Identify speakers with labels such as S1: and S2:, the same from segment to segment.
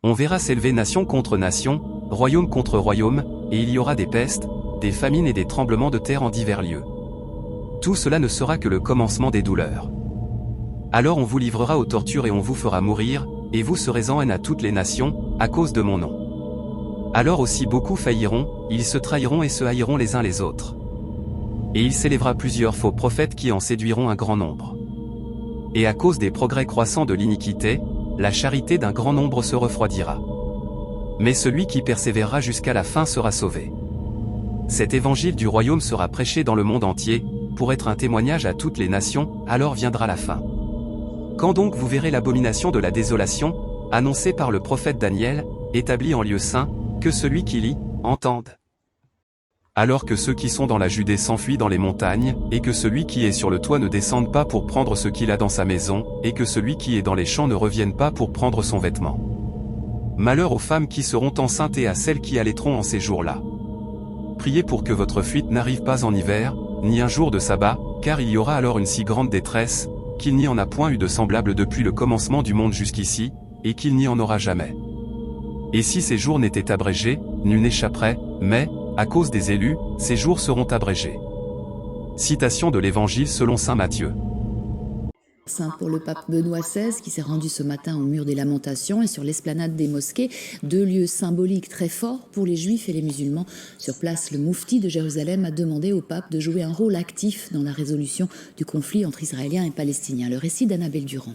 S1: On verra s'élever nation contre nation, royaume contre royaume, et il y aura des pestes, des famines et des tremblements de terre en divers lieux. Tout cela ne sera que le commencement des douleurs. Alors on vous livrera aux tortures et on vous fera mourir, et vous serez en haine à toutes les nations, à cause de mon nom. Alors aussi beaucoup failliront, ils se trahiront et se haïront les uns les autres. Et il s'élèvera plusieurs faux prophètes qui en séduiront un grand nombre. Et à cause des progrès croissants de l'iniquité, la charité d'un grand nombre se refroidira. Mais celui qui persévérera jusqu'à la fin sera sauvé. Cet évangile du royaume sera prêché dans le monde entier, pour être un témoignage à toutes les nations, alors viendra la fin. Quand donc vous verrez l'abomination de la désolation, annoncée par le prophète Daniel, établie en lieu saint, que celui qui lit, entende. Alors que ceux qui sont dans la Judée s'enfuient dans les montagnes, et que celui qui est sur le toit ne descende pas pour prendre ce qu'il a dans sa maison, et que celui qui est dans les champs ne revienne pas pour prendre son vêtement. Malheur aux femmes qui seront enceintes et à celles qui allaiteront en ces jours-là. Priez pour que votre fuite n'arrive pas en hiver, ni un jour de sabbat, car il y aura alors une si grande détresse, qu'il n'y en a point eu de semblable depuis le commencement du monde jusqu'ici, et qu'il n'y en aura jamais. Et si ces jours n'étaient abrégés, nul n'échapperait, mais, à cause des élus, ces jours seront abrégés. Citation de l'Évangile selon saint Matthieu.
S2: Saint pour le pape Benoît XVI qui s'est rendu ce matin au mur des Lamentations et sur l'esplanade des mosquées, deux lieux symboliques très forts pour les juifs et les musulmans. Sur place, le moufti de Jérusalem a demandé au pape de jouer un rôle actif dans la résolution du conflit entre Israéliens et Palestiniens. Le récit d'Annabelle Durand.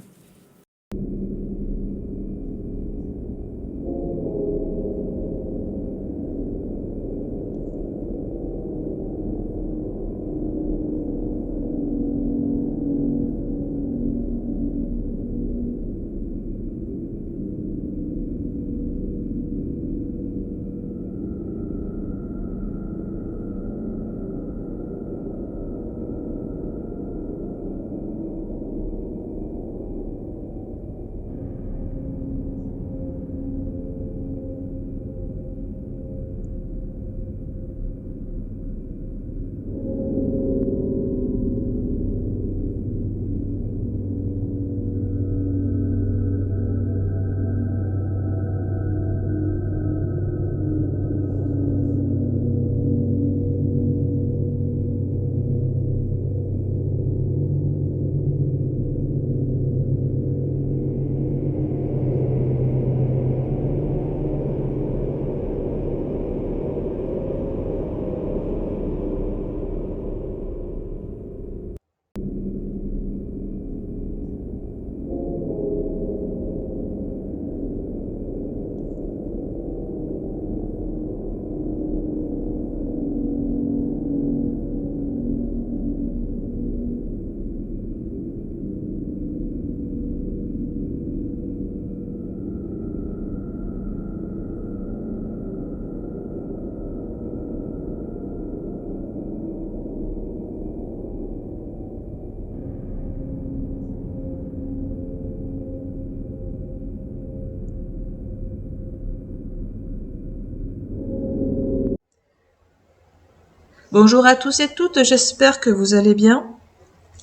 S3: Bonjour à tous et toutes, j'espère que vous allez bien.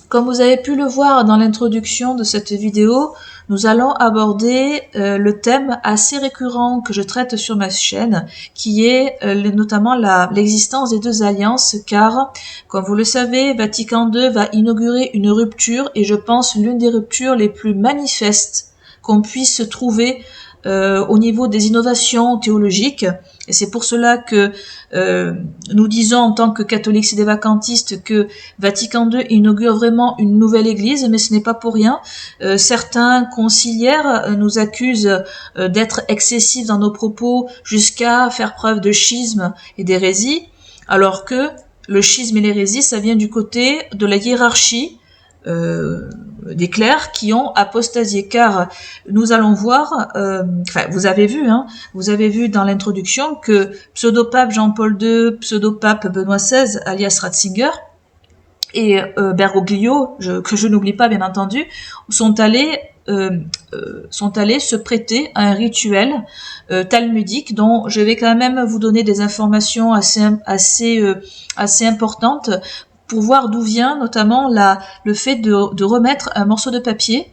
S3: Comme vous avez pu le voir dans l'introduction de cette vidéo, nous allons aborder le thème assez récurrent que je traite sur ma chaîne, qui est notamment l'existence des deux alliances, car, comme vous le savez, Vatican II va inaugurer une rupture, et je pense l'une des ruptures les plus manifestes qu'on puisse trouver au niveau des innovations théologiques. Et c'est pour cela que nous disons en tant que catholiques et des vacantistes que Vatican II inaugure vraiment une nouvelle église, mais ce n'est pas pour rien. Certains conciliaires nous accusent d'être excessifs dans nos propos jusqu'à faire preuve de schisme et d'hérésie, alors que le schisme et l'hérésie, ça vient du côté de la hiérarchie des clercs qui ont apostasié, car nous allons voir, vous avez vu dans l'introduction que pseudo-pape Jean-Paul II, pseudo-pape Benoît XVI, alias Ratzinger, et Bergoglio, que je n'oublie pas bien entendu, sont allés se prêter à un rituel talmudique dont je vais quand même vous donner des informations assez importantes pour voir d'où vient notamment le fait de remettre un morceau de papier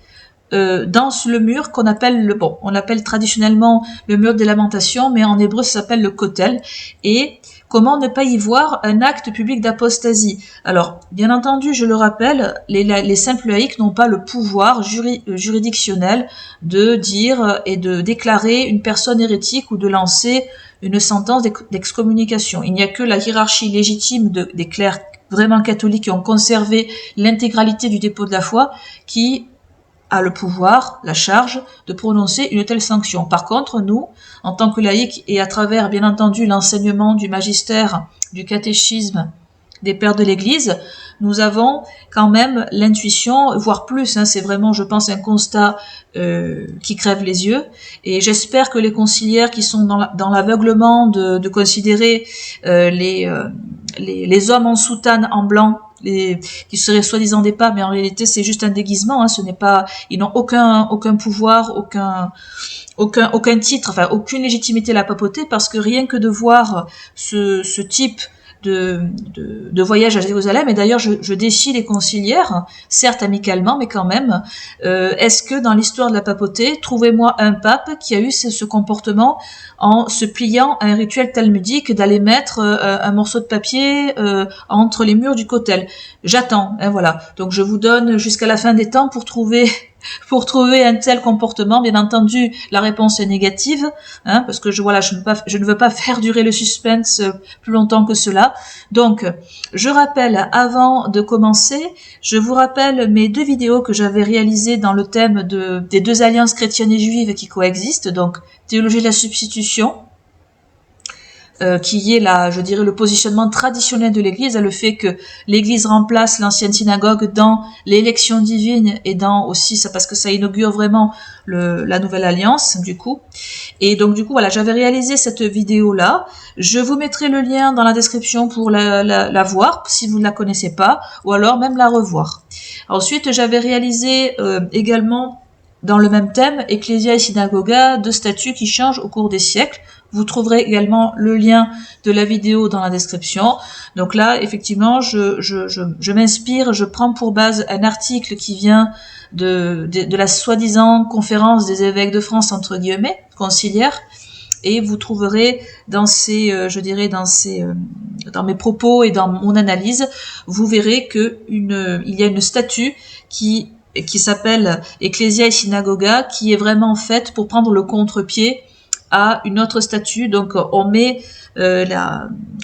S3: dans le mur qu'on appelle on appelle traditionnellement le mur des lamentations, mais en hébreu ça s'appelle le kotel. Et comment ne pas y voir un acte public d'apostasie? Alors, bien entendu, je le rappelle, les simples laïcs n'ont pas le pouvoir juridictionnel de dire et de déclarer une personne hérétique ou de lancer une sentence d'excommunication. Il n'y a que la hiérarchie légitime des clercs vraiment catholiques qui ont conservé l'intégralité du dépôt de la foi qui a le pouvoir, la charge de prononcer une telle sanction. Par contre, nous, en tant que laïcs et à travers, bien entendu, l'enseignement du magistère, du catéchisme, des pères de l'Église, nous avons quand même l'intuition, voire plus, c'est vraiment, je pense, un constat qui crève les yeux. Et j'espère que les conciliaires qui sont dans l'aveuglement de considérer les hommes en soutane en blanc, qui seraient soi-disant des papes, mais en réalité c'est juste un déguisement, ce n'est pas, ils n'ont aucun pouvoir, aucun titre, enfin aucune légitimité à la papauté, parce que rien que de voir ce type de voyage à Jérusalem, et d'ailleurs je défie les conciliaires, certes amicalement, mais quand même, est-ce que dans l'histoire de la papauté, trouvez-moi un pape qui a eu ce comportement en se pliant à un rituel talmudique d'aller mettre un morceau de papier entre les murs du kotel? J'attends, voilà. Donc je vous donne jusqu'à la fin des temps pour trouver un tel comportement. Bien entendu, la réponse est négative, parce que je ne veux pas faire durer le suspense plus longtemps que cela. Donc, je rappelle, avant de commencer, je vous rappelle mes 2 vidéos que j'avais réalisées dans le thème des 2 alliances chrétiennes et juives qui coexistent, donc théologie de la substitution, qui est le positionnement traditionnel de l'Église, le fait que l'Église remplace l'ancienne synagogue dans l'élection divine et dans aussi ça, parce que ça inaugure vraiment la nouvelle alliance du coup. Et donc du coup voilà, j'avais réalisé cette vidéo là. Je vous mettrai le lien dans la description pour la voir si vous ne la connaissez pas, ou alors même la revoir. Ensuite, j'avais réalisé également dans le même thème, Ecclesia et Synagoga, 2 statuts qui changent au cours des siècles. Vous trouverez également le lien de la vidéo dans la description. Donc là, effectivement, je m'inspire, je prends pour base un article qui vient de la soi-disant conférence des évêques de France, entre guillemets, conciliaire. Et vous trouverez dans dans mes propos et dans mon analyse, vous verrez que il y a une statue qui s'appelle Ecclesia et Synagoga, qui est vraiment faite pour prendre le contre-pied à une autre statue. Donc on met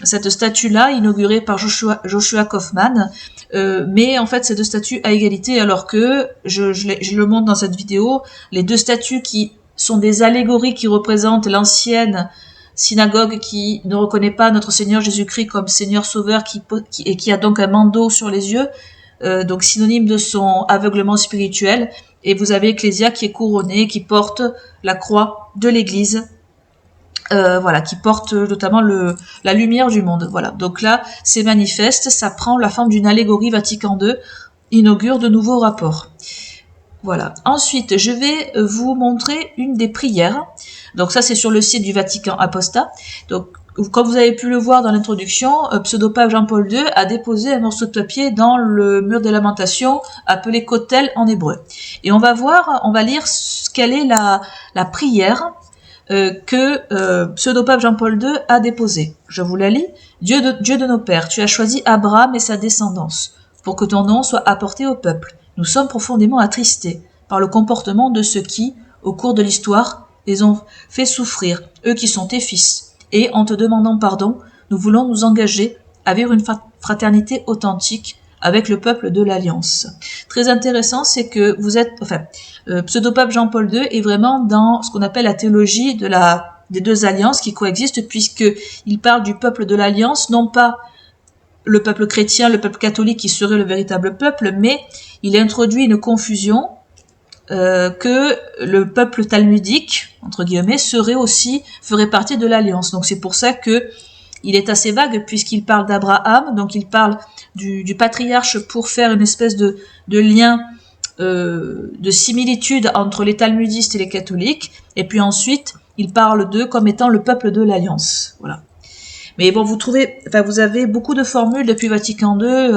S3: cette statue-là, inaugurée par Joshua Kaufman, mais en fait c'est 2 statues à égalité, alors que, je le montre dans cette vidéo, les 2 statues qui sont des allégories qui représentent l'ancienne synagogue qui ne reconnaît pas notre Seigneur Jésus-Christ comme Seigneur Sauveur, qui a donc un bandeau sur les yeux, donc synonyme de son aveuglement spirituel. Et vous avez Ecclésia qui est couronnée, qui porte la croix de l'Église, qui porte notamment la lumière du monde. Voilà. Donc là, c'est manifeste, ça prend la forme d'une allégorie. Vatican II inaugure de nouveaux rapports. Voilà. Ensuite, je vais vous montrer une des prières. Donc ça, c'est sur le site du Vatican Apostat. Donc, comme vous avez pu le voir dans l'introduction, pseudo-pape Jean-Paul II a déposé un morceau de papier dans le mur des lamentations, appelé kotel en hébreu. Et on va lire quelle est la prière que pseudo-pape Jean-Paul II a déposée. Je vous la lis. Dieu de nos pères, tu as choisi Abraham et sa descendance pour que ton nom soit apporté au peuple. Nous sommes profondément attristés par le comportement de ceux qui, au cours de l'histoire, les ont fait souffrir, eux qui sont tes fils. Et en te demandant pardon, nous voulons nous engager à vivre une fraternité authentique avec le peuple de l'Alliance. Très intéressant, c'est que pseudo-pape Jean-Paul II est vraiment dans ce qu'on appelle la théologie des 2 alliances qui coexistent, puisqu'il parle du peuple de l'Alliance, non pas le peuple chrétien, le peuple catholique qui serait le véritable peuple, mais il introduit une confusion que le peuple talmudique, entre guillemets, ferait partie de l'Alliance. Donc c'est pour ça que il est assez vague, puisqu'il parle d'Abraham, donc il parle du patriarche pour faire une espèce de lien, de similitude entre les talmudistes et les catholiques, et puis ensuite il parle d'eux comme étant le peuple de l'Alliance. Voilà. Mais bon, vous avez beaucoup de formules depuis Vatican II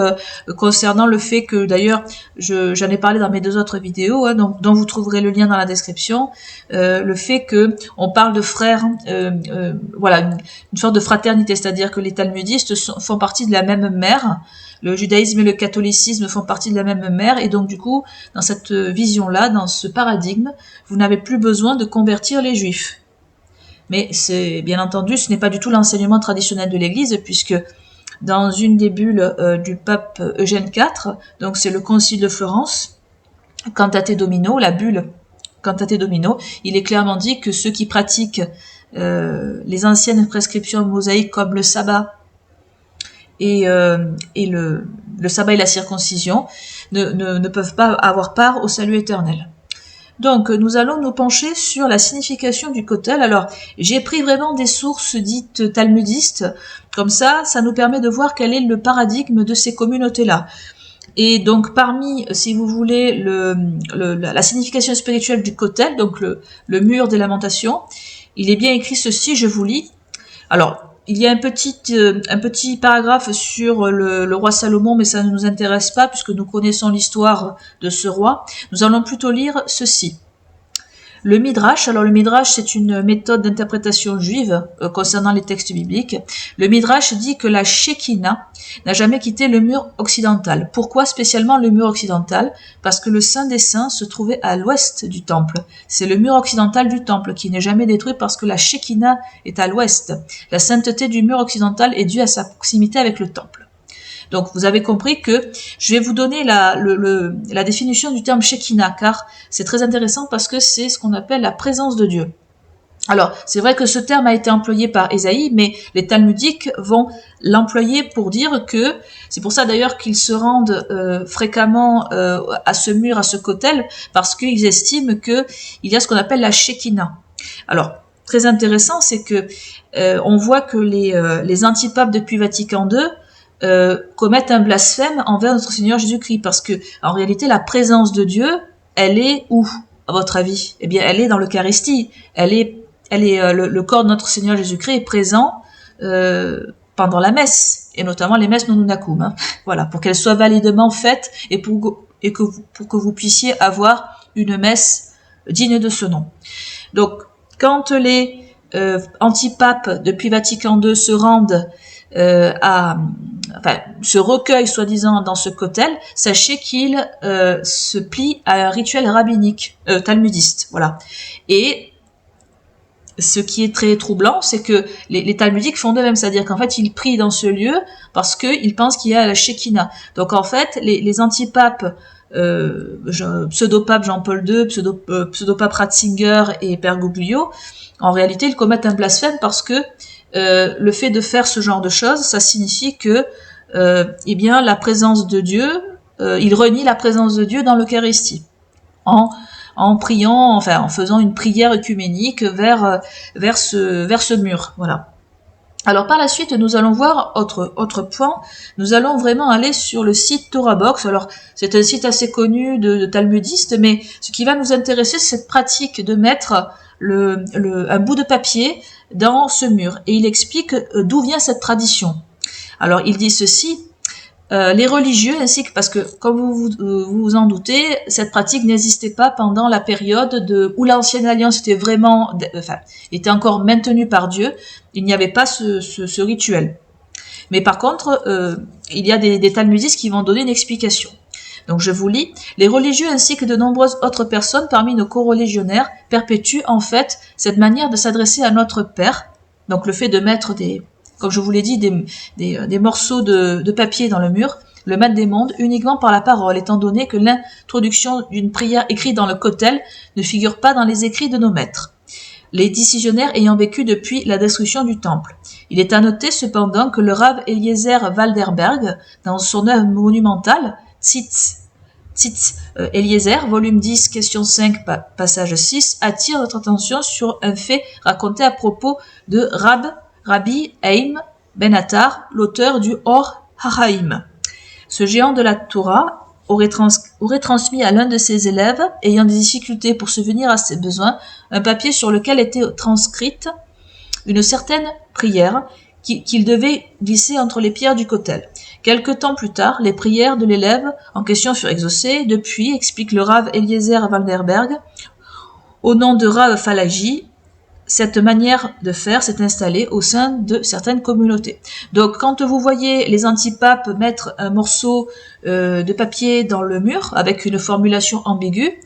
S3: concernant le fait que, d'ailleurs, j'en ai parlé dans mes 2 autres vidéos, hein, dont vous trouverez le lien dans la description, le fait que on parle de frères, voilà, une sorte de fraternité, c'est-à-dire que les talmudistes font partie de la même mère. Le judaïsme et le catholicisme font partie de la même mère, et donc du coup, dans cette vision-là, dans ce paradigme, vous n'avez plus besoin de convertir les juifs. Mais c'est bien entendu, ce n'est pas du tout l'enseignement traditionnel de l'Église, puisque dans une des bulles du pape Eugène IV, donc c'est le Concile de Florence, Cantate Domino, la bulle Cantate Domino, il est clairement dit que ceux qui pratiquent les anciennes prescriptions mosaïques comme le sabbat et le sabbat et la circoncision ne peuvent pas avoir part au salut éternel. Donc, nous allons nous pencher sur la signification du kotel. Alors, j'ai pris vraiment des sources dites talmudistes. Comme ça nous permet de voir quel est le paradigme de ces communautés-là. Et donc, parmi, si vous voulez, la signification spirituelle du kotel, donc le mur des lamentations, il est bien écrit ceci, je vous lis. Alors, il y a un petit paragraphe sur le roi Salomon, mais ça ne nous intéresse pas puisque nous connaissons l'histoire de ce roi. Nous allons plutôt lire ceci. Le Midrash, alors le Midrash c'est une méthode d'interprétation juive concernant les textes bibliques. Le Midrash dit que la Shekinah n'a jamais quitté le mur occidental. Pourquoi spécialement le mur occidental? Parce que le Saint des Saints se trouvait à l'ouest du temple. C'est le mur occidental du temple qui n'est jamais détruit parce que la Shekinah est à l'ouest. La sainteté du mur occidental est due à sa proximité avec le temple. Donc vous avez compris que je vais vous donner la définition du terme Shekinah, car c'est très intéressant parce que c'est ce qu'on appelle la présence de Dieu. Alors, c'est vrai que ce terme a été employé par Ésaïe, mais les talmudiques vont l'employer pour dire que, c'est pour ça d'ailleurs qu'ils se rendent fréquemment à ce mur, à ce kotel, parce qu'ils estiment qu'il y a ce qu'on appelle la Shekinah. Alors, très intéressant, c'est que on voit que les antipapes depuis Vatican II commettent un blasphème envers notre Seigneur Jésus-Christ, parce que en réalité la présence de Dieu, elle est où, à votre avis? Eh bien, elle est dans l'Eucharistie. Le corps de notre Seigneur Jésus-Christ est présent pendant la messe, et notamment les messes nonunacum. Hein. Voilà, pour qu'elles soient validement faites et pour que vous puissiez avoir une messe digne de ce nom. Donc, quand les antipapes depuis Vatican II se rendent se recueille soi-disant dans ce kotel, sachez qu'il se plie à un rituel rabbinique, talmudiste, voilà. Et ce qui est très troublant, c'est que les talmudiques font de même, c'est-à-dire qu'en fait ils prient dans ce lieu parce qu'ils pensent qu'il y a la Shekinah. Donc en fait, les antipapes, pseudo-pape Jean-Paul II, pseudo-pape Ratzinger et Père Guglio, en réalité ils commettent un blasphème parce que le fait de faire ce genre de choses, ça signifie que eh bien la présence de Dieu, il renie la présence de Dieu dans l'Eucharistie en priant, enfin en faisant une prière œcuménique vers ce mur, voilà. Alors par la suite, nous allons voir autre point. Nous allons vraiment aller sur le site TorahBox. Alors c'est un site assez connu de talmudistes, mais ce qui va nous intéresser, c'est cette pratique de mettre un bout de papier dans ce mur. Et il explique d'où vient cette tradition. Alors il dit ceci, les religieux ainsi que, parce que comme vous vous en doutez, cette pratique n'existait pas pendant la période où l'ancienne alliance était encore maintenue par Dieu, il n'y avait pas ce rituel. Mais par contre, il y a des talmudistes qui vont donner une explication. Donc je vous lis, les religieux ainsi que de nombreuses autres personnes parmi nos coreligionnaires perpétuent en fait cette manière de s'adresser à notre Père, donc le fait de mettre comme je vous l'ai dit, des morceaux de papier dans le mur, le maître des mondes, uniquement par la parole, étant donné que l'introduction d'une prière écrite dans le kotel ne figure pas dans les écrits de nos maîtres, les décisionnaires ayant vécu depuis la destruction du temple. Il est à noter cependant que le Rav Eliezer Walderberg, dans son œuvre monumentale, Tzitz Eliezer, volume 10, question 5, passage 6, attire notre attention sur un fait raconté à propos de Rabbi Haim Ben Attar, l'auteur du Or HaHaim. Ce géant de la Torah aurait transmis à l'un de ses élèves, ayant des difficultés pour subvenir à ses besoins, un papier sur lequel était transcrite une certaine prière qu'il devait glisser entre les pierres du kotel. Quelque temps plus tard, les prières de l'élève en question furent exaucées. Depuis, explique le Rav Eliezer Vanderberg, au nom de Rav Falaji, cette manière de faire s'est installée au sein de certaines communautés. Donc, quand vous voyez les antipapes mettre un morceau de papier dans le mur avec une formulation ambiguë,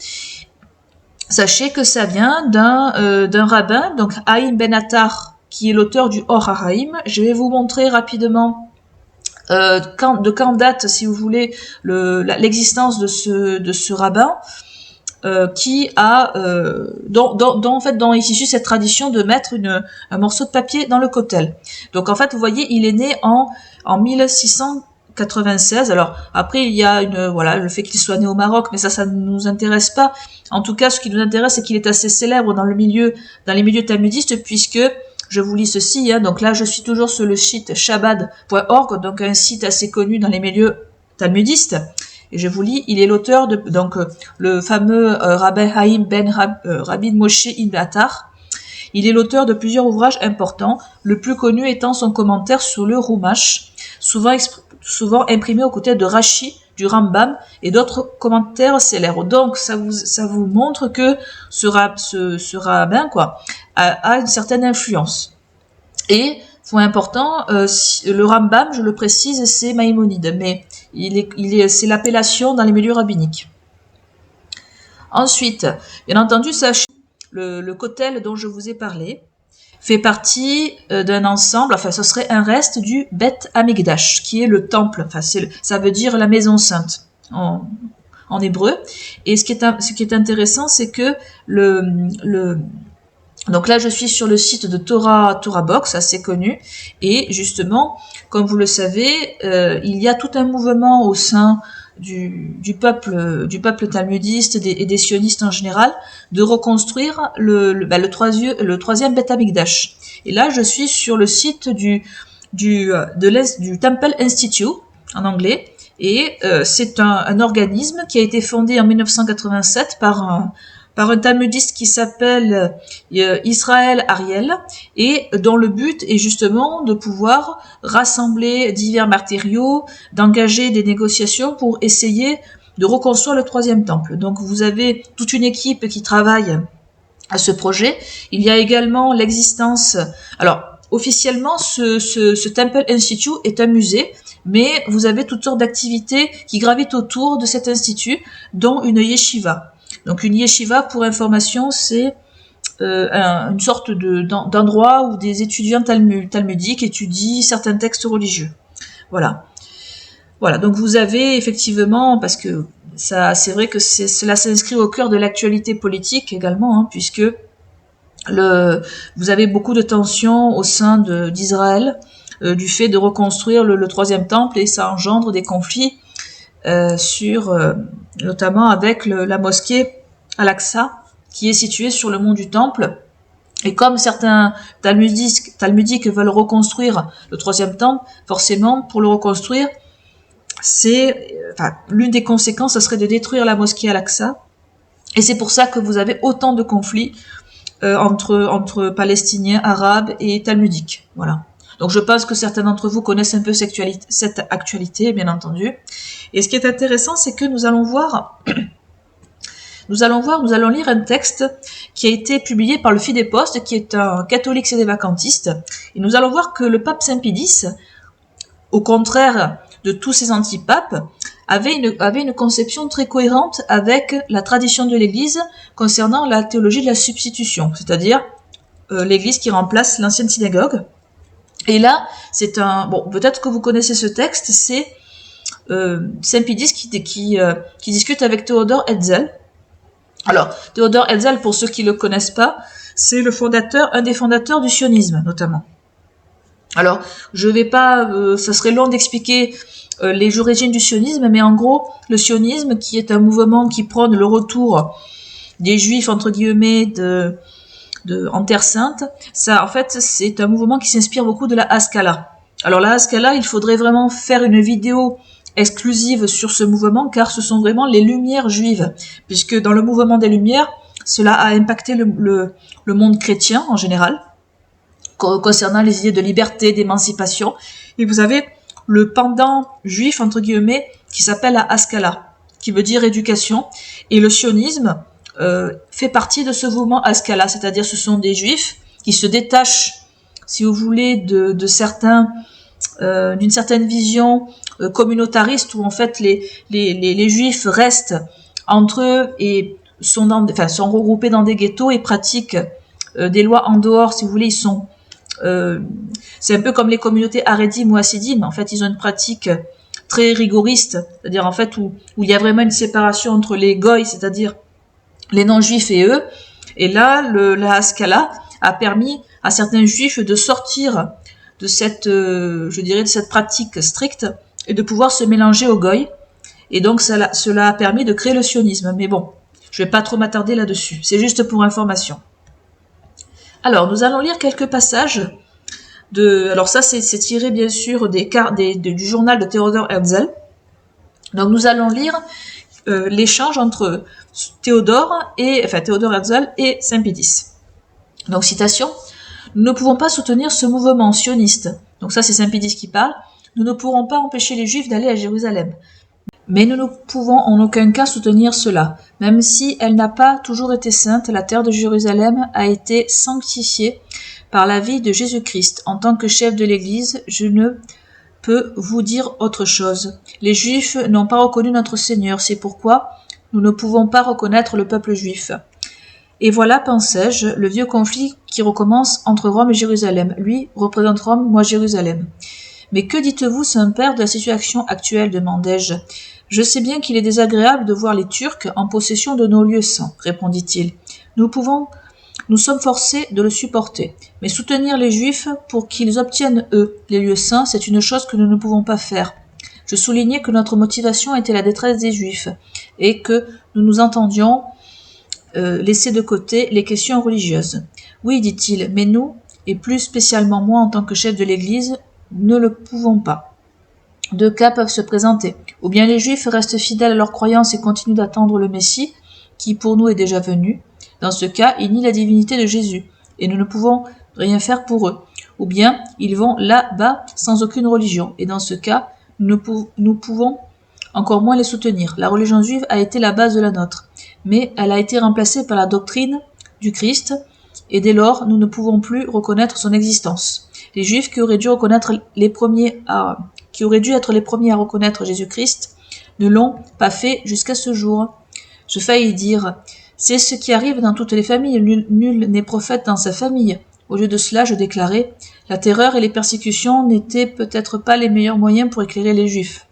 S3: sachez que ça vient d'un rabbin, donc Haïm Ben Attar, qui est l'auteur du Or HaHaïm. Je vais vous montrer rapidement de quand date, si vous voulez, l'existence de ce rabbin. Dont est issue cette tradition de mettre un morceau de papier dans le kotel. Donc en fait, vous voyez, il est né en 1696. Alors après, il y a le fait qu'il soit né au Maroc, mais ça ne nous intéresse pas. En tout cas, ce qui nous intéresse, c'est qu'il est assez célèbre dans les milieux talmudistes, puisque je vous lis ceci. Donc là, je suis toujours sur le site shabbat.org, donc un site assez connu dans les milieux talmudistes. Et je vous lis, il est l'auteur de le fameux rabbin Haïm Ben Rabbi Moshe Ibn Attar. Il est l'auteur de plusieurs ouvrages importants, le plus connu étant son commentaire sur le Rumash, souvent imprimé aux côtés de Rashi, du Rambam et d'autres commentaires célèbres. Donc ça vous montre que ce rabbin a une certaine influence. Et point important, le Rambam, je le précise, c'est Maïmonide, mais c'est l'appellation dans les milieux rabbiniques. Ensuite, bien entendu, sachez le kotel dont je vous ai parlé fait partie d'un ensemble, ce serait un reste du Bet Hamikdash, qui est le temple, ça veut dire la maison sainte en hébreu. Et ce qui est intéressant, c'est que donc là, je suis sur le site de Torah Box, assez connu, et justement, comme vous le savez, il y a tout un mouvement au sein du peuple talmudiste et des sionistes en général de reconstruire le troisième Beth Amikdash. Et là, je suis sur le site du Temple Institute en anglais, et c'est un organisme qui a été fondé en 1987 par un talmudiste qui s'appelle Israël Ariel, et dont le but est justement de pouvoir rassembler divers matériaux, d'engager des négociations pour essayer de reconstruire le troisième temple. Donc vous avez toute une équipe qui travaille à ce projet. Il y a également l'existence... Alors, officiellement, ce Temple Institute est un musée, mais vous avez toutes sortes d'activités qui gravitent autour de cet institut, dont une yeshiva. Donc une yeshiva, pour information, c'est une sorte d'endroit où des étudiants talmudiques étudient certains textes religieux. Voilà, donc vous avez effectivement, parce que c'est vrai que cela s'inscrit au cœur de l'actualité politique également, puisque vous avez beaucoup de tensions au sein d'Israël, du fait de reconstruire le troisième temple, et ça engendre des conflits notamment avec la mosquée Al-Aqsa, qui est située sur le mont du Temple. Et comme certains talmudiques veulent reconstruire le troisième temple, forcément, pour le reconstruire, l'une des conséquences, ce serait de détruire la mosquée Al-Aqsa. Et c'est pour ça que vous avez autant de conflits entre Palestiniens, Arabes et talmudiques. Voilà. Donc je pense que certains d'entre vous connaissent un peu cette actualité, bien entendu. Et ce qui est intéressant, c'est que nous allons lire un texte qui a été publié par le Fil des Postes, qui est un catholique sédévacantiste. Et nous allons voir que le pape Saint Pie X, au contraire de tous ces antipapes, avait une conception très cohérente avec la tradition de l'Église concernant la théologie de la substitution, c'est-à-dire l'Église qui remplace l'ancienne synagogue. Et là, peut-être que vous connaissez ce texte, c'est Saint Pie X qui discute avec Théodore Herzl. Alors, Théodore Herzl, pour ceux qui le connaissent pas, c'est un des fondateurs du sionisme, notamment. Alors, je vais pas, ça serait long d'expliquer les origines du sionisme, mais en gros, le sionisme, qui est un mouvement qui prône le retour des Juifs, entre guillemets, en Terre Sainte, ça, en fait, c'est un mouvement qui s'inspire beaucoup de la Haskalah. Alors, la Haskalah, il faudrait vraiment faire une vidéo exclusive sur ce mouvement, car ce sont vraiment les Lumières juives, puisque dans le mouvement des Lumières, cela a impacté le monde chrétien en général. concernant les idées de liberté, d'émancipation. Et vous avez le pendant juif, entre guillemets, qui s'appelle la Haskalah, qui veut dire éducation. Et le sionisme fait partie de ce mouvement Haskalah, c'est-à-dire ce sont des juifs qui se détachent, si vous voulez, de certains, d'une certaine vision communautariste où en fait les juifs restent entre eux et sont regroupés dans des ghettos et pratiquent des lois en dehors, si vous voulez, ils sont c'est un peu comme les communautés haredim ou hassidim. En fait, ils ont une pratique très rigoriste, c'est-à-dire en fait où il y a vraiment une séparation entre les goy, c'est-à-dire les non-juifs et eux. Et là, la Haskalah a permis à certains juifs de sortir de cette, je dirais, de cette pratique stricte et de pouvoir se mélanger aux goy. Et donc, cela a permis de créer le sionisme. Mais bon, je vais pas trop m'attarder là-dessus. C'est juste pour information. Alors, nous allons lire quelques passages alors ça, c'est tiré bien sûr du journal de Theodor Herzl. Donc, nous allons lire l'échange entre Theodor Herzl et Saint-Pédis. Donc, citation. Nous ne pouvons pas soutenir ce mouvement sioniste. Donc ça, c'est Saint-Pédis qui parle. Nous ne pourrons pas empêcher les Juifs d'aller à Jérusalem. Mais nous ne pouvons en aucun cas soutenir cela. Même si elle n'a pas toujours été sainte, la terre de Jérusalem a été sanctifiée par la vie de Jésus-Christ. En tant que chef de l'Église, je ne peux vous dire autre chose. Les Juifs n'ont pas reconnu notre Seigneur, c'est pourquoi nous ne pouvons pas reconnaître le peuple juif. Et voilà, pensais-je, le vieux conflit qui recommence entre Rome et Jérusalem. Lui représente Rome, moi Jérusalem. Mais que dites-vous, Saint-Père, de la situation actuelle, demandai-je. Je sais bien qu'il est désagréable de voir les Turcs en possession de nos lieux saints, répondit-il. Nous sommes forcés de le supporter. Mais soutenir les Juifs pour qu'ils obtiennent, eux, les lieux saints, c'est une chose que nous ne pouvons pas faire. Je soulignais que notre motivation était la détresse des Juifs, et que nous nous entendions laisser de côté les questions religieuses. Oui, dit-il, mais nous, et plus spécialement moi en tant que chef de l'Église, ne le pouvons pas. Deux cas peuvent se présenter. Ou bien les Juifs restent fidèles à leurs croyances et continuent d'attendre le Messie, qui pour nous est déjà venu. Dans ce cas, ils nient la divinité de Jésus, et nous ne pouvons rien faire pour eux. Ou bien, ils vont là-bas sans aucune religion, et dans ce cas, nous pouvons encore moins les soutenir. La religion juive a été la base de la nôtre, mais elle a été remplacée par la doctrine du Christ, et dès lors, nous ne pouvons plus reconnaître son existence. Les Juifs qui auraient dû être les premiers à reconnaître Jésus-Christ ne l'ont pas fait jusqu'à ce jour. Je faillis dire, c'est ce qui arrive dans toutes les familles, nul n'est prophète dans sa famille. Au lieu de cela, je déclarai, la terreur et les persécutions n'étaient peut-être pas les meilleurs moyens pour éclairer les Juifs.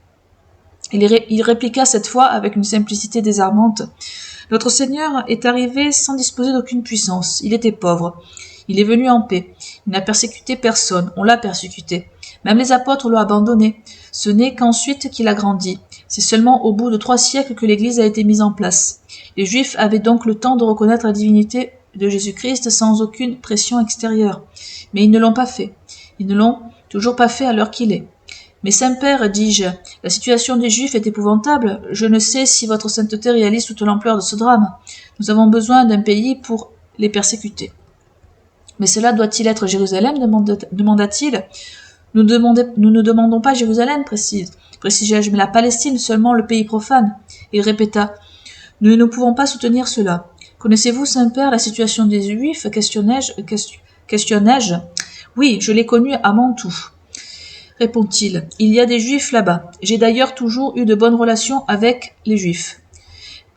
S3: Il répliqua cette fois avec une simplicité désarmante. Notre Seigneur est arrivé sans disposer d'aucune puissance. Il était pauvre. Il est venu en paix. Il n'a persécuté personne. On l'a persécuté. Même les apôtres l'ont abandonné. Ce n'est qu'ensuite qu'il a grandi. C'est seulement au bout de 3 siècles que l'Église a été mise en place. Les Juifs avaient donc le temps de reconnaître la divinité de Jésus-Christ sans aucune pression extérieure. Mais ils ne l'ont pas fait. Ils ne l'ont toujours pas fait à l'heure qu'il est. Mais Saint-Père, dis-je, la situation des Juifs est épouvantable. Je ne sais si votre sainteté réalise toute l'ampleur de ce drame. Nous avons besoin d'un pays pour les persécuter. Mais cela doit-il être Jérusalem, demanda-t-il. Nous ne demandons pas Jérusalem, précisai-je, mais la Palestine, seulement le pays profane. Il répéta, nous ne pouvons pas soutenir cela. Connaissez-vous, Saint-Père, la situation des Juifs, questionnai-je. Oui, je l'ai connue à Mantoue, répond-il. Il y a des Juifs là-bas. J'ai d'ailleurs toujours eu de bonnes relations avec les Juifs.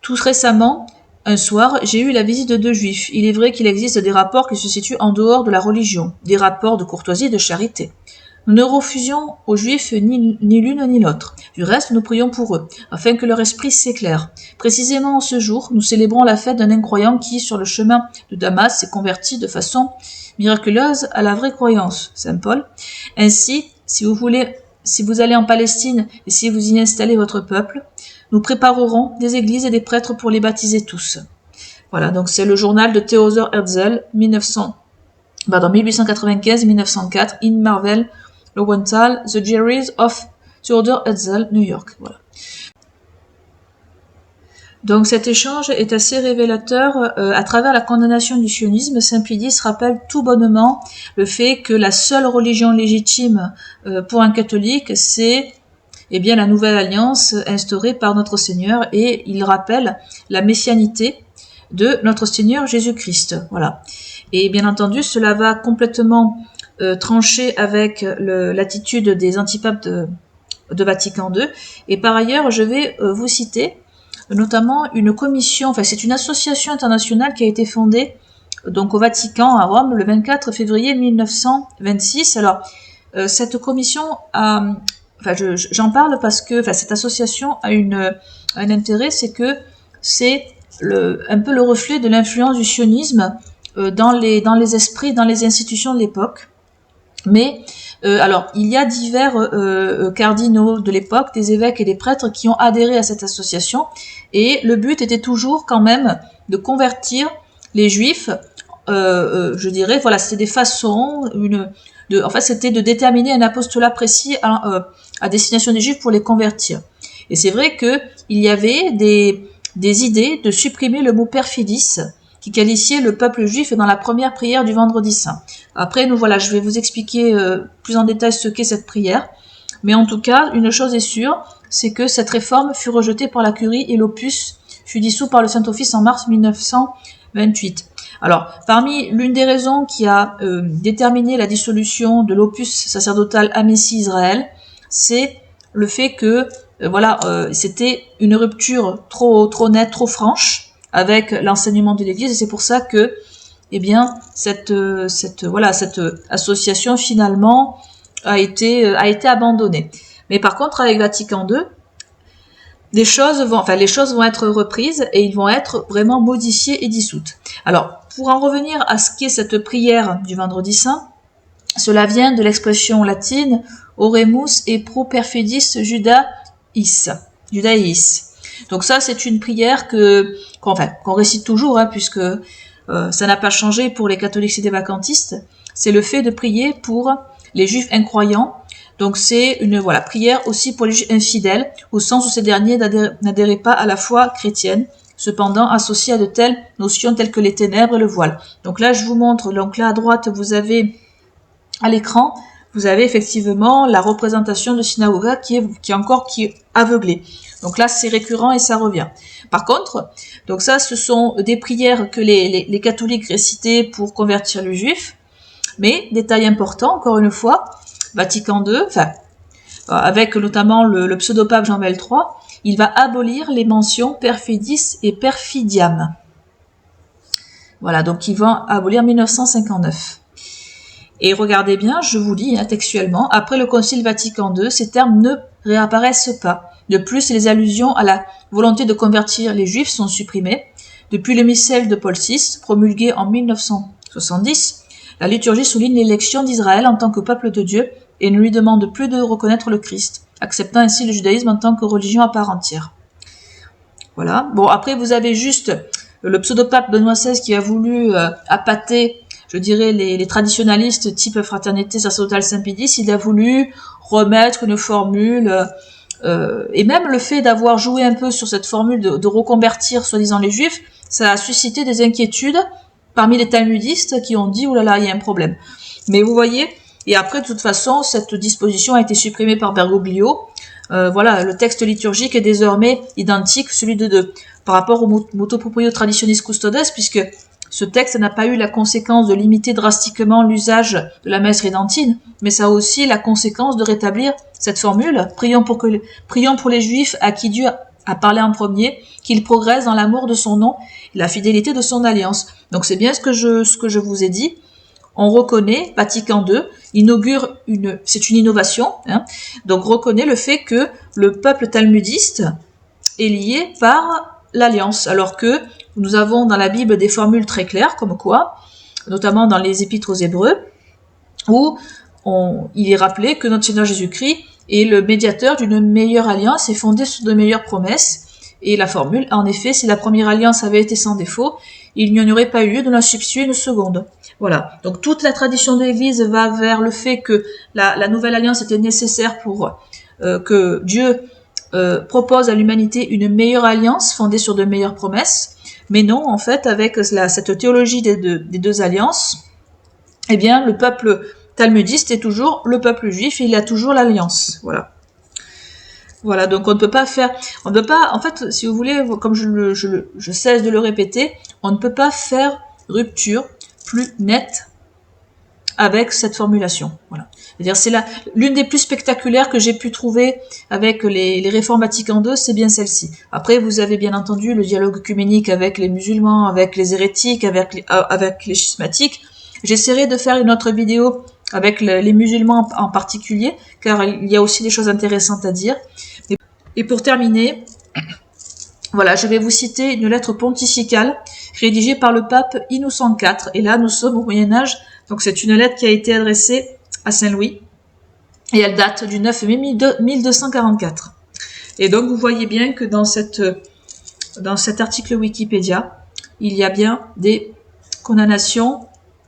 S3: Tout récemment, un soir, j'ai eu la visite de 2 Juifs. Il est vrai qu'il existe des rapports qui se situent en dehors de la religion, des rapports de courtoisie et de charité. Nous ne refusions aux Juifs ni l'une ni l'autre. Du reste, nous prions pour eux, afin que leur esprit s'éclaire. Précisément en ce jour, nous célébrons la fête d'un incroyant qui, sur le chemin de Damas, s'est converti de façon miraculeuse à la vraie croyance, Saint Paul. Ainsi, si vous allez en Palestine et si vous y installez votre peuple, nous préparerons des églises et des prêtres pour les baptiser tous. Voilà, donc c'est le journal de Theodor Herzl, 1895-1904, in Marvel, Lowenthal, The Diaries of Theodor Herzl, New York. Voilà. Donc cet échange est assez révélateur. À travers la condamnation du sionisme, Saint Pie X rappelle tout bonnement le fait que la seule religion légitime pour un catholique, c'est bien la nouvelle alliance instaurée par notre Seigneur, et il rappelle la messianité de notre Seigneur Jésus-Christ. Voilà. Et bien entendu, cela va complètement trancher avec l'attitude des antipapes de Vatican II. Et par ailleurs, je vais vous citer notamment une commission, enfin c'est une association internationale qui a été fondée donc au Vatican à Rome le 24 février 1926. Alors cette commission a, j'en parle parce que cette association a un intérêt, c'est que c'est un peu le reflet de l'influence du sionisme dans les esprits, dans les institutions de l'époque. Mais alors, il y a divers cardinaux de l'époque, des évêques et des prêtres qui ont adhéré à cette association, et le but était toujours quand même de convertir les juifs, je dirais, voilà, c'était des façons, en fait, c'était de déterminer un apostolat précis à destination des juifs pour les convertir. Et c'est vrai que il y avait des idées de supprimer le mot perfidis, qui qualifiait le peuple juif dans la première prière du vendredi saint. Après, je vais vous expliquer plus en détail ce qu'est cette prière. Mais en tout cas, une chose est sûre, c'est que cette réforme fut rejetée par la curie et l'opus fut dissous par le Saint-Office en mars 1928. Alors, parmi l'une des raisons qui a déterminé la dissolution de l'opus sacerdotal à Messie-Israël, c'est le fait que c'était une rupture trop nette, trop franche avec l'enseignement de l'Église, et c'est pour ça que cette association finalement a été abandonnée. Mais par contre, avec Vatican II, les choses vont être reprises et ils vont être vraiment modifiées et dissoutes. Alors, pour en revenir à ce qu'est cette prière du vendredi saint, cela vient de l'expression latine Oremus et pro perfidis Judaeis. Donc ça, c'est une prière qu'on récite toujours, puisque ça n'a pas changé pour les catholiques sédévacantistes. C'est le fait de prier pour les juifs incroyants. Donc c'est une prière aussi pour les juifs infidèles, au sens où ces derniers n'adhéraient pas à la foi chrétienne, cependant associés à de telles notions telles que les ténèbres et le voile. Donc là, je vous montre, donc là à droite, vous avez à l'écran, vous avez effectivement la représentation de synagogue qui est aveuglée. Donc là, c'est récurrent et ça revient. Par contre, donc ça, ce sont des prières que les catholiques récitaient pour convertir les juifs. Mais, détail important, encore une fois, Vatican II, avec notamment le pseudopape Jean-Baptiste III, il va abolir les mentions perfidis et perfidiam. Voilà, donc il va abolir 1959. Et regardez bien, je vous lis textuellement, après le Concile Vatican II, ces termes ne réapparaissent pas. De plus, les allusions à la volonté de convertir les Juifs sont supprimées. Depuis le missel de Paul VI, promulgué en 1970, la liturgie souligne l'élection d'Israël en tant que peuple de Dieu et ne lui demande plus de reconnaître le Christ, acceptant ainsi le judaïsme en tant que religion à part entière. Voilà. Bon, après, vous avez juste le pseudopape Benoît XVI qui a voulu appâter, je dirais, les traditionalistes type Fraternité sacerdotale Saint Pie X. Il a voulu remettre une formule, et même le fait d'avoir joué un peu sur cette formule de reconvertir soi-disant les juifs, ça a suscité des inquiétudes parmi les talmudistes qui ont dit « oulala, il y a un problème ». Mais vous voyez, et après de toute façon, cette disposition a été supprimée par Bergoglio. Le texte liturgique est désormais identique, celui par rapport au motu proprio traditionis custodes, puisque ce texte n'a pas eu la conséquence de limiter drastiquement l'usage de la messe rédentine, mais ça a aussi la conséquence de rétablir cette formule « Prions pour les Juifs à qui Dieu a parlé en premier, qu'ils progressent dans l'amour de son nom et la fidélité de son alliance ». Donc c'est bien ce que je vous ai dit. On reconnaît, Vatican II inaugure c'est une innovation, donc reconnaît le fait que le peuple talmudiste est lié par l'alliance, alors que nous avons dans la Bible des formules très claires, comme quoi, notamment dans les épîtres aux Hébreux, où il est rappelé que notre Seigneur Jésus-Christ est le médiateur d'une meilleure alliance et fondée sur de meilleures promesses. Et la formule, en effet, si la première alliance avait été sans défaut, il n'y en aurait pas eu lieu de la substituer une seconde. Voilà. Donc toute la tradition de l'Église va vers le fait que la nouvelle alliance était nécessaire pour que Dieu propose à l'humanité une meilleure alliance fondée sur de meilleures promesses. Mais non, en fait, avec cette théologie des deux alliances, eh bien, le peuple talmudiste est toujours le peuple juif et il a toujours l'alliance. Voilà. Voilà, donc on ne peut pas, en fait, si vous voulez, comme je cesse de le répéter, on ne peut pas faire rupture plus nette avec cette formulation. Voilà. C'est-à-dire, c'est l'une des plus spectaculaires que j'ai pu trouver avec les réformes Vatican II, c'est bien celle-ci. Après, vous avez bien entendu le dialogue œcuménique avec les musulmans, avec les hérétiques, avec les schismatiques. J'essaierai de faire une autre vidéo avec les musulmans en particulier, car il y a aussi des choses intéressantes à dire. Et pour terminer, voilà, je vais vous citer une lettre pontificale rédigée par le pape Innocent IV. Et là, nous sommes au Moyen-Âge, donc c'est une lettre qui a été adressée à Saint-Louis, et elle date du 9 mai 1244. Et donc, vous voyez bien que dans cet article Wikipédia, il y a bien des condamnations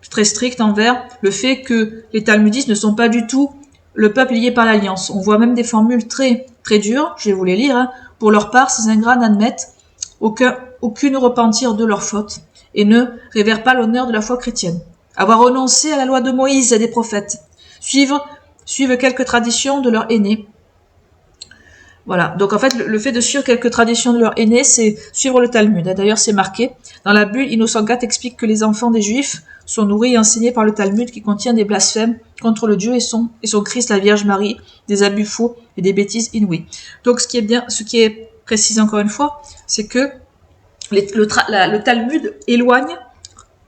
S3: très strictes envers le fait que les talmudistes ne sont pas du tout le peuple lié par l'alliance. On voit même des formules très, très dures, je vais vous les lire. Hein. Pour leur part, ces ingrats n'admettent aucune repentir de leur faute et ne révèrent pas l'honneur de la foi chrétienne. Avoir renoncé à la loi de Moïse et des prophètes, suivent quelques traditions de leurs aînés. Voilà, donc en fait, le fait de suivre quelques traditions de leurs aînés, c'est suivre le Talmud. D'ailleurs, c'est marqué. Dans la bulle, Innocent IV explique que les enfants des Juifs sont nourris et enseignés par le Talmud qui contient des blasphèmes contre le Dieu et son Christ, la Vierge Marie, des abus faux et des bêtises inouïes. Donc ce qui est précisé encore une fois, c'est que le Talmud éloigne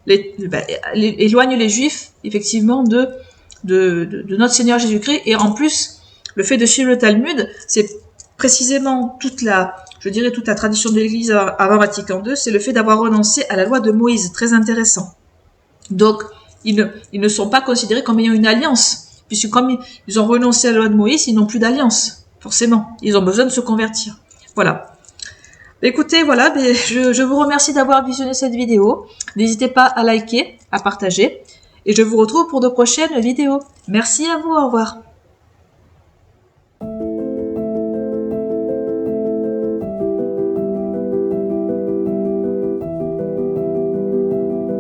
S3: les Juifs effectivement de notre Seigneur Jésus-Christ, et en plus le fait de suivre le Talmud, c'est précisément toute la tradition de l'Église avant Vatican II, c'est le fait d'avoir renoncé à la loi de Moïse, très intéressant. Donc ils ne sont pas considérés comme ayant une alliance, puisque comme ils ont renoncé à la loi de Moïse, ils n'ont plus d'alliance, forcément. Ils ont besoin de se convertir. Voilà. Écoutez, voilà, je vous remercie d'avoir visionné cette vidéo. N'hésitez pas à liker, à partager, et je vous retrouve pour de prochaines vidéos. Merci à vous, au revoir.